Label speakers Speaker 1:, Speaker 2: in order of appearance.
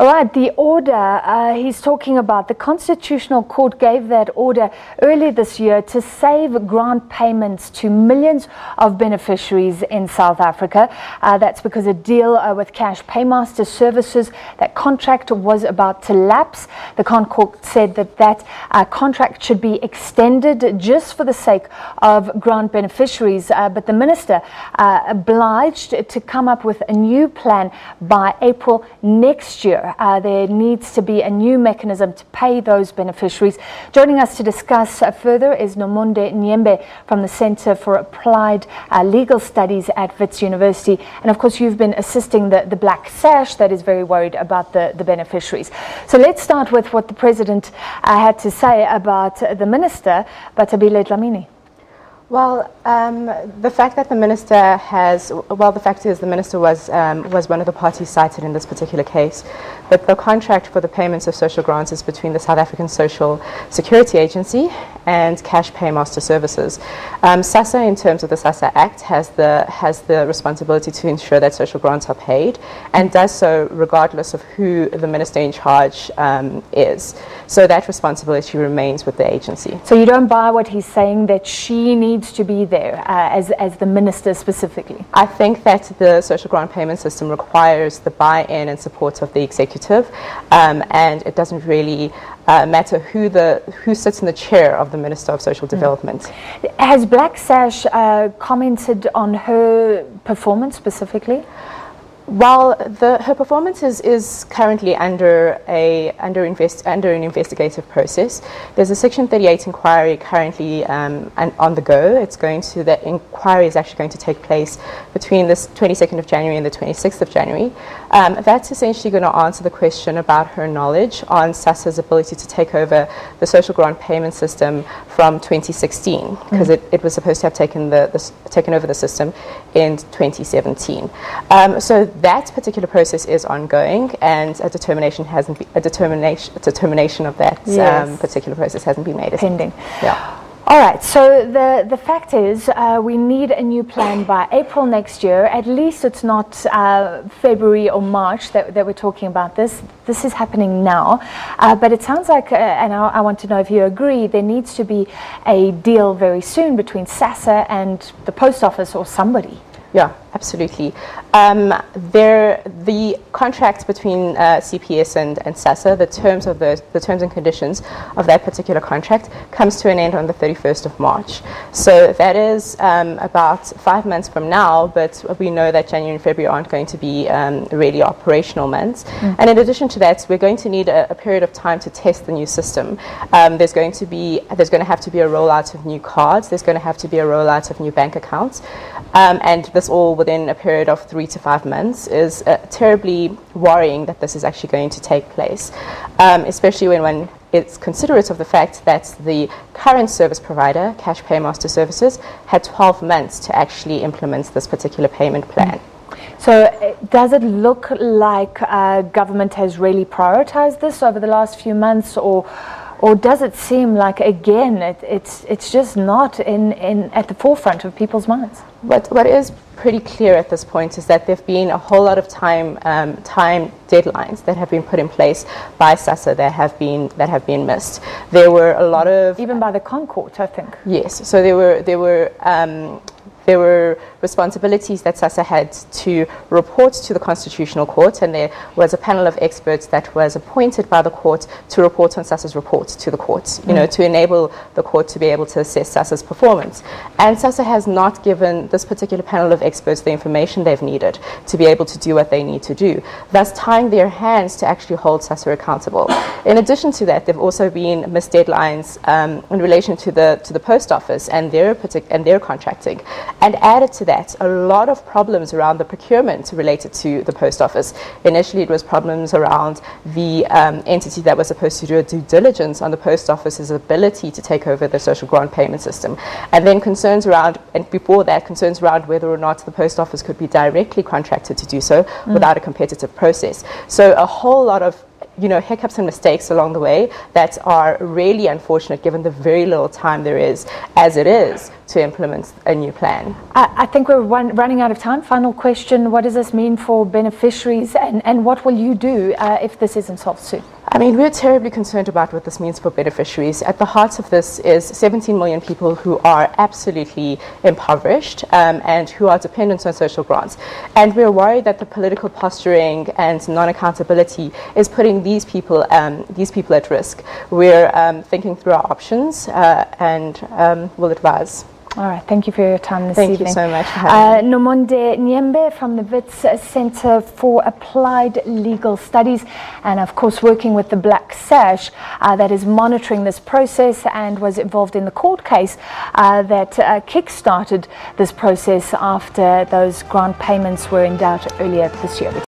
Speaker 1: All right, the order he's talking about, the Constitutional Court gave that order earlier this year to save grant payments to millions of beneficiaries in South Africa. That's because a deal with Cash Paymaster Services, that contract was about to lapse. The Court said that contract should be extended just for the sake of grant beneficiaries, but the minister obliged to come up with a new plan by April next year. There needs to be a new mechanism to pay those beneficiaries. Joining us to discuss further is Nomonde Nyembe from the Centre for Applied Legal Studies at Wits University. And of course, you've been assisting the Black Sash that is very worried about the beneficiaries. So let's start with what the President had to say about the Minister, Batabile Dlamini.
Speaker 2: Well, the fact that the minister the fact is the minister was one of the parties cited in this particular case, but the contract for the payments of social grants is between the South African Social Security Agency and Cash Paymaster Services. SASSA, in terms of the SASSA Act, has the responsibility to ensure that social grants are paid, and does so regardless of who the minister in charge is. So that responsibility remains with the agency.
Speaker 1: So you don't buy what he's saying, that she needs to be there as the minister specifically?
Speaker 2: I think that the social grant payment system requires the buy-in and support of the executive, and it doesn't really matter who sits in the chair of the Minister of Social Development.
Speaker 1: Has Black Sash commented on her performance specifically?
Speaker 2: Well, her performance is currently under an investigative process. There's a Section 38 inquiry currently on the go. The inquiry is actually going to take place between the 22nd of January and the 26th of January. That's essentially going to answer the question about her knowledge on SASSA's ability to take over the social grant payment system from 2016, because it was supposed to have taken over the system in 2017. So that particular process is ongoing, and a determination of that particular process hasn't been made.
Speaker 1: Pending.
Speaker 2: Yeah.
Speaker 1: All right, so the fact is we need a new plan by April next year. At least it's not February or March that we're talking about this. This is happening now. But it sounds like, and I want to know if you agree, there needs to be a deal very soon between SASSA and the post office or somebody.
Speaker 2: Yeah, absolutely. The contract between CPS and SASSA, the terms and conditions of that particular contract comes to an end on the 31st of March. So that is about 5 months from now, but we know that January and February aren't going to be really operational months. And in addition to that, we're going to need a period of time to test the new system. There's going to have to be a rollout of new cards. There's going to have to be a rollout of new bank accounts, and this all within a period of 3 to 5 months is terribly worrying that this is actually going to take place, especially when it's considerate of the fact that the current service provider, Cash Paymaster Services, had 12 months to actually implement this particular payment plan.
Speaker 1: So does it look like government has really prioritized this over the last few months, or does it seem like, again, it's just not at the forefront of people's minds?
Speaker 2: What is pretty clear at this point is that there have been a whole lot of time deadlines that have been put in place by SASSA that have been missed. There were a lot of,
Speaker 1: even by the Court, I think.
Speaker 2: Yes. So there were responsibilities that SASSA had to report to the Constitutional Court, and there was a panel of experts that was appointed by the court to report on SASSA's report to the court, to enable the court to be able to assess SASSA's performance. And SASSA has not given this particular panel of experts the information they've needed to be able to do what they need to do, thus tying their hands to actually hold SASSA accountable. In addition to that, there have also been missed deadlines in relation to the post office and their contracting. And added to that, a lot of problems around the procurement related to the post office. Initially, it was problems around the entity that was supposed to do a due diligence on the post office's ability to take over the social grant payment system. And then concerns around whether or not the post office could be directly contracted to do so without a competitive process. So a whole lot of hiccups and mistakes along the way that are really unfortunate given the very little time there is, as it is, to implement a new plan.
Speaker 1: I think we're running out of time. Final question, what does this mean for beneficiaries, and what will you do if this isn't solved soon?
Speaker 2: I mean, we're terribly concerned about what this means for beneficiaries. At the heart of this is 17 million people who are absolutely impoverished and who are dependent on social grants. And we're worried that the political posturing and non-accountability is putting these people at risk. We're thinking through our options and will advise.
Speaker 1: All right, thank you for your time this evening.
Speaker 2: Thank you so much for having me.
Speaker 1: Nomonde Nyembe from the Wits Center for Applied Legal Studies, and of course working with the Black Sash that is monitoring this process and was involved in the court case that kick-started this process after those grant payments were in doubt earlier this year.